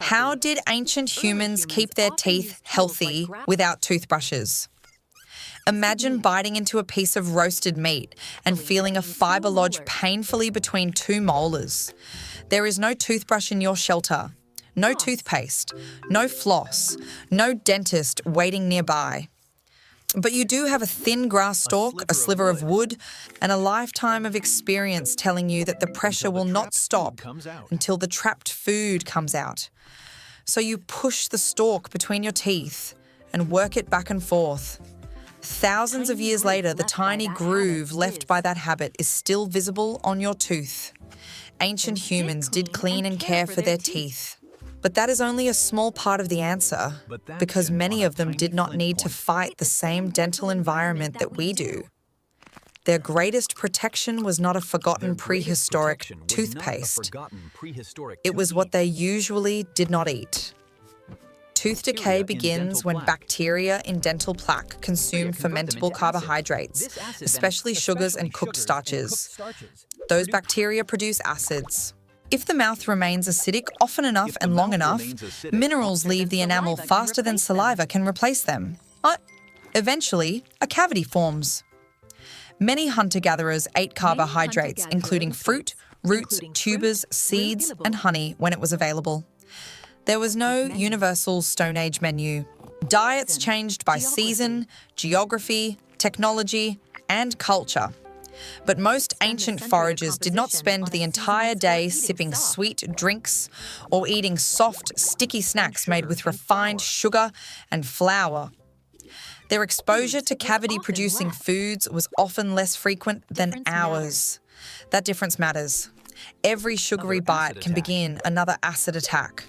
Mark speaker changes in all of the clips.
Speaker 1: How did ancient humans keep their teeth healthy without toothbrushes? Imagine biting into a piece of roasted meat and feeling a fibre lodge painfully between two molars. There is no toothbrush in your shelter, no toothpaste, no floss, no dentist waiting nearby. But you do have a thin grass stalk, a sliver of wood, and a lifetime of experience telling you that the pressure will not stop until the trapped food comes out. So you push the stalk between your teeth and work it back and forth. Thousands of years later, the tiny groove left by that habit is still visible on your tooth. Ancient humans did clean and care for their teeth. But that is only a small part of the answer, because many of them did not need to fight the same dental environment that we do. Their greatest protection was not a forgotten prehistoric toothpaste. It was what they usually did not eat. Tooth decay begins when bacteria in dental plaque consume fermentable carbohydrates, especially sugars and cooked starches. Those bacteria produce acids. If the mouth remains acidic often enough and long enough, minerals leave the enamel faster than saliva can replace them. But eventually, a cavity forms. Many hunter-gatherers ate carbohydrates, including fruit, roots, tubers, seeds, and honey when it was available. There was no universal Stone Age menu. Diets changed by season, geography, technology, and culture. But most ancient foragers did not spend the entire day sipping sweet drinks or eating soft, sticky snacks made with refined sugar and flour. Their exposure to cavity-producing foods was often less frequent than ours. That difference matters. Every sugary bite can begin another acid attack.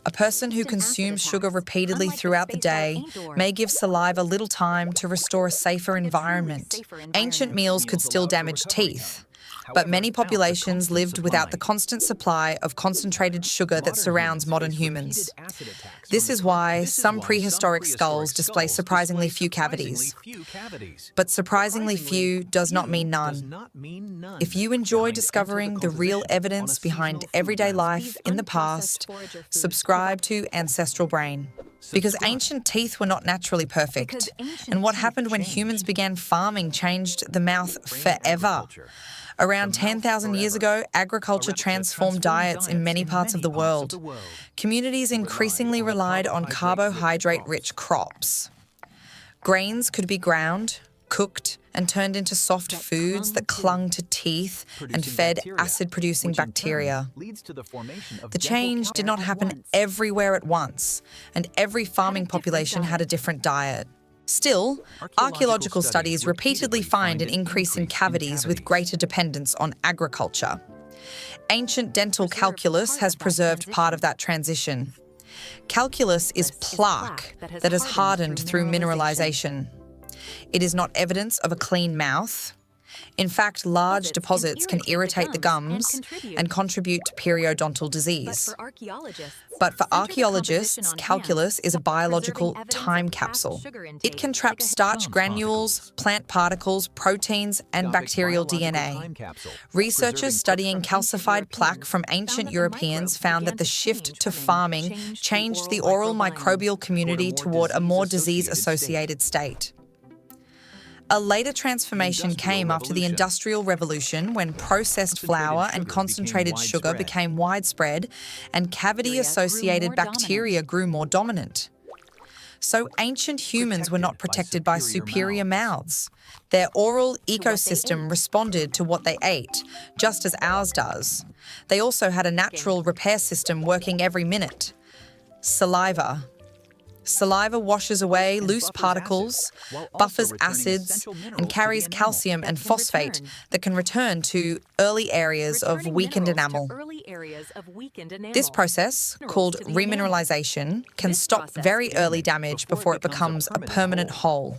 Speaker 1: A person who consumes sugar repeatedly throughout the day may give saliva little time to restore a safer environment. Ancient meals could still damage teeth, but many populations lived without the constant supply of concentrated sugar that surrounds modern humans. This is why some prehistoric skulls display surprisingly few cavities. But surprisingly few does not mean none. If you enjoy discovering the real evidence behind everyday life in the past, subscribe to Ancestral Brain. Because ancient teeth were not naturally perfect, and what happened when humans began farming changed the mouth forever. Around 10,000 years ago, agriculture transformed diets in many parts of the world. Communities increasingly relied on carbohydrate-rich crops. Grains could be ground, cooked, and turned into soft foods that clung to teeth and fed acid-producing bacteria. The change did not happen everywhere at once, and every farming population had a different diet. Still, archaeological studies repeatedly find an increase in cavities with greater dependence on agriculture. Ancient dental calculus has preserved part of that transition. Calculus is plaque that has hardened through mineralization. It is not evidence of a clean mouth. In fact, large deposits can irritate the gums and contribute to periodontal disease. But for archaeologists, calculus is a biological time capsule. It can trap starch granules, plant particles, proteins, and bacterial DNA. Researchers studying calcified plaque from ancient Europeans found that the shift to farming changed the oral microbial community toward a more disease-associated state. A later transformation came after the Industrial Revolution when processed flour and concentrated sugar became widespread and cavity-associated bacteria grew more dominant. So ancient humans were not protected by superior mouths. Their oral ecosystem responded to what they ate, just as ours does. They also had a natural repair system working every minute: saliva. Saliva washes away loose particles, buffers acids, and carries calcium and phosphate that can return to early areas of weakened enamel. This process, called remineralization, can stop very early damage before it becomes a permanent hole.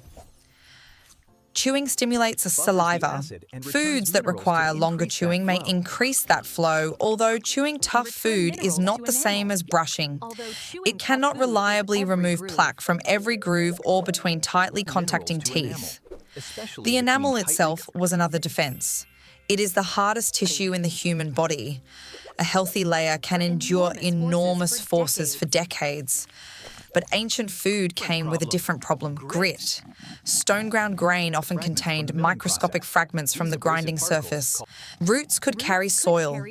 Speaker 1: Chewing stimulates saliva. Foods that require longer chewing may increase that flow, although chewing tough food is not the same as brushing. It cannot reliably remove plaque from every groove or between tightly contacting teeth. The enamel itself was another defense. It is the hardest tissue in the human body. A healthy layer can endure enormous forces for decades. But ancient food came with a different problem: grit. Stone-ground grain often contained microscopic fragments from the grinding surface. Roots could carry soil.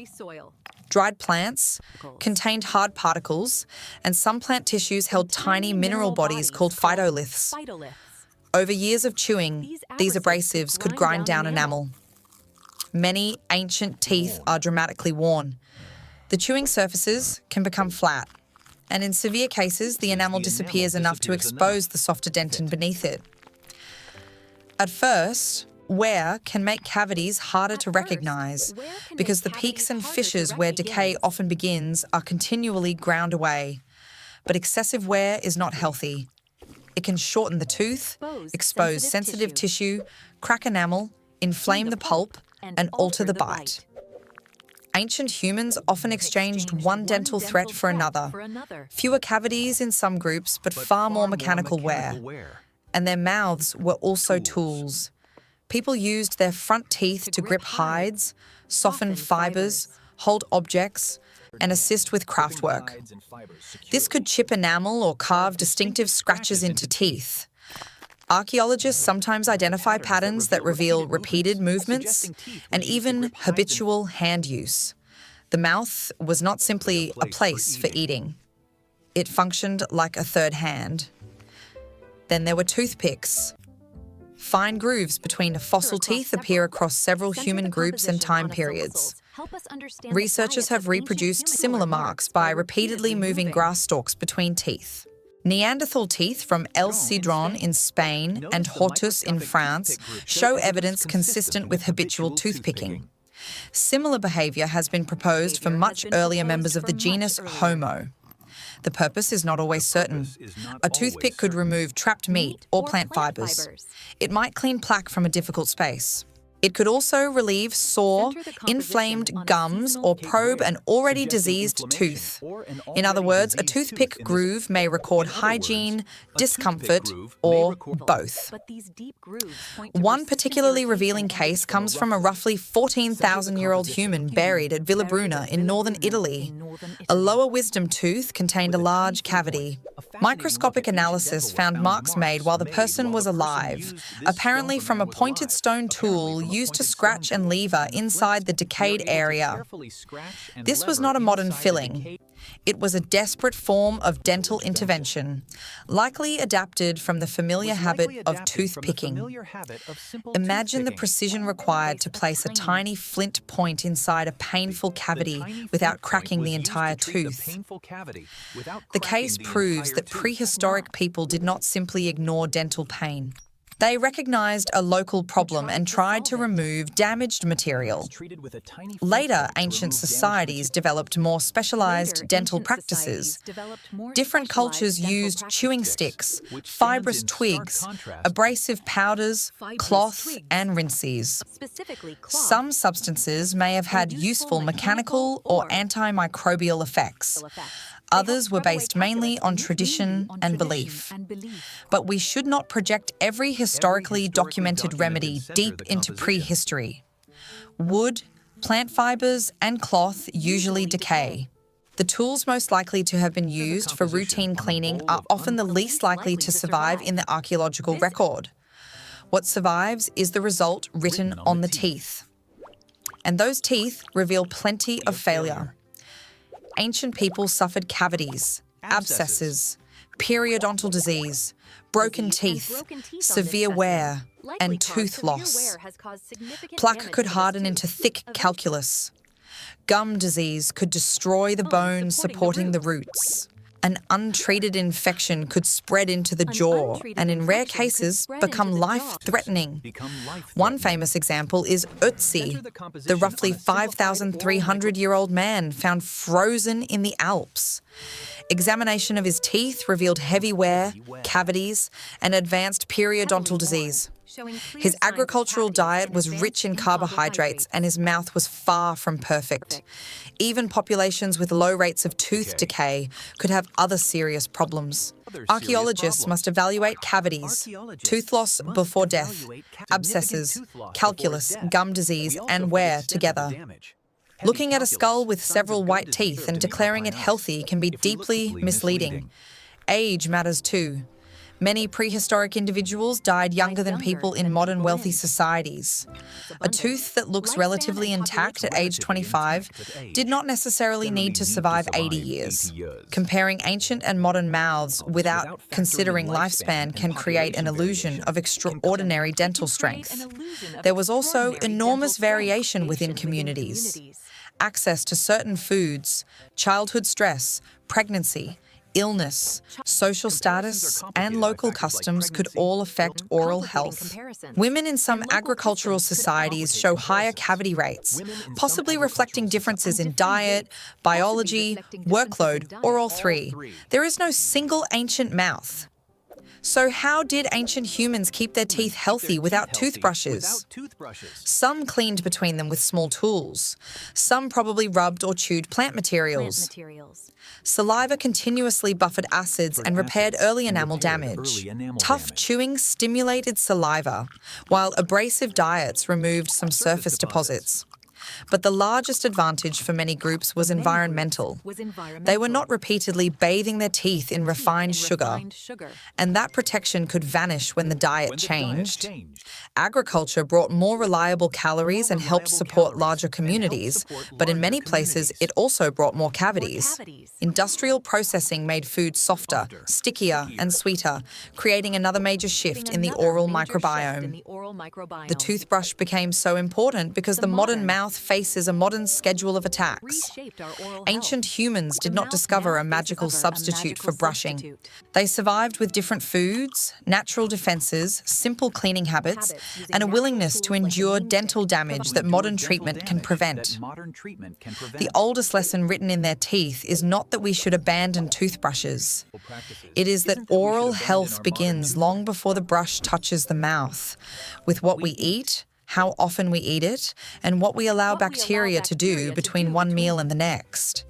Speaker 1: Dried plants contained hard particles, and some plant tissues held tiny mineral bodies called phytoliths. Over years of chewing, these abrasives could grind down enamel. Many ancient teeth are dramatically worn. The chewing surfaces can become flat, and in severe cases, the enamel disappears enough to expose the softer dentin beneath it. At first, wear can make cavities harder to recognise because the peaks and fissures where decay often begins are continually ground away. But excessive wear is not healthy. It can shorten the tooth, expose sensitive tissue, crack enamel, inflame the pulp, and alter the bite. Ancient humans often exchanged one dental threat for another. Fewer cavities in some groups, but far more mechanical wear. And their mouths were also tools. People used their front teeth to grip hides, soften fibres, hold objects, and assist with craftwork. This could chip enamel or carve distinctive scratches into teeth. Archaeologists sometimes identify patterns that reveal repeated movements and even habitual hand use. The mouth was not simply a place for eating. It functioned like a third hand. Then there were toothpicks. Fine grooves between fossil teeth appear across several human groups and time periods. Researchers have reproduced similar marks by repeatedly moving grass stalks between teeth. Neanderthal teeth from El Cedron in Spain and Hortus in France show evidence consistent with habitual toothpicking. Similar behaviour has been proposed for much earlier members of the genus Homo. The purpose is not always certain. A toothpick could remove trapped meat or plant fibres. It might clean plaque from a difficult space. It could also relieve sore, inflamed gums or probe an already diseased tooth. In other words, a toothpick groove may record hygiene, discomfort, or both. One particularly revealing case comes from a roughly 14,000-year-old human buried at Villabruna in northern Italy. A lower wisdom tooth contained a large cavity. Microscopic analysis found marks made while the person was alive, apparently from a pointed stone tool used to scratch and lever inside the decayed area. This was not a modern filling. It was a desperate form of dental intervention, likely adapted from the familiar habit of toothpicking. Imagine the precision required to place a tiny flint point inside a painful cavity without cracking the entire tooth. The case proves that prehistoric people did not simply ignore dental pain. They recognised a local problem and tried to remove damaged material. Later, ancient societies developed more specialised dental practices. Different cultures used chewing sticks, fibrous twigs, abrasive powders, cloth, and rinses. Some substances may have had useful mechanical or antimicrobial effects. Others were based mainly on tradition and belief. But we should not project every historically documented remedy deep into prehistory. Wood, plant fibres, and cloth usually decay. The tools most likely to have been used for routine cleaning are often the least likely to survive in the archaeological record. What survives is the result written on the teeth. And those teeth reveal plenty of failure. Ancient people suffered cavities, abscesses, periodontal disease, broken teeth, severe wear, and tooth loss. Plaque could harden into thick calculus. Gum disease could destroy the bones supporting the roots. An untreated infection could spread into the jaw and in rare cases become life-threatening. One famous example is Ötzi, the roughly 5,300-year-old man found frozen in the Alps. Examination of his teeth revealed heavy wear, cavities, and advanced periodontal disease. His agricultural diet was rich in carbohydrates and his mouth was far from perfect. Even populations with low rates of tooth decay could have other serious problems. Archaeologists must evaluate cavities, tooth loss before death, abscesses, calculus, gum disease, and wear together. Looking at a skull with several white teeth and declaring it healthy can be deeply misleading. Age matters too. Many prehistoric individuals died younger than people in modern wealthy societies. A tooth that looks relatively intact at age 25 did not necessarily need to survive 80 years. Comparing ancient and modern mouths without considering lifespan can create an illusion of extraordinary dental strength. There was also enormous variation within communities. Access to certain foods, childhood stress, pregnancy, illness, social status, and local customs could all affect oral health. Women in some agricultural societies show higher cavity rates, possibly reflecting differences in diet, biology, workload, or all three. There is no single ancient mouth. So how did ancient humans keep their teeth healthy without toothbrushes? Some cleaned between them with small tools. Some probably rubbed or chewed plant materials. Saliva continuously buffered acids and repaired early enamel damage. Tough chewing stimulated saliva, while abrasive diets removed some surface deposits. But the largest advantage for many groups was environmental. They were not repeatedly bathing their teeth in refined sugar, and that protection could vanish when the diet changed. Agriculture brought more reliable calories and helped support larger communities, but in many places it also brought more cavities. Industrial processing made food softer, stickier, and sweeter, creating another major shift in the oral microbiome. The toothbrush became so important because the modern mouth faces a modern schedule of attacks. Ancient humans did not discover a magical substitute for brushing. They survived with different foods, natural defenses, simple cleaning habits, and a willingness to endure dental damage that modern treatment can prevent. The oldest lesson written in their teeth is not that we should abandon toothbrushes. It is that oral health begins long before the brush touches the mouth, with what we eat, how often we eat it, and what we allow bacteria to do between one meal and the next.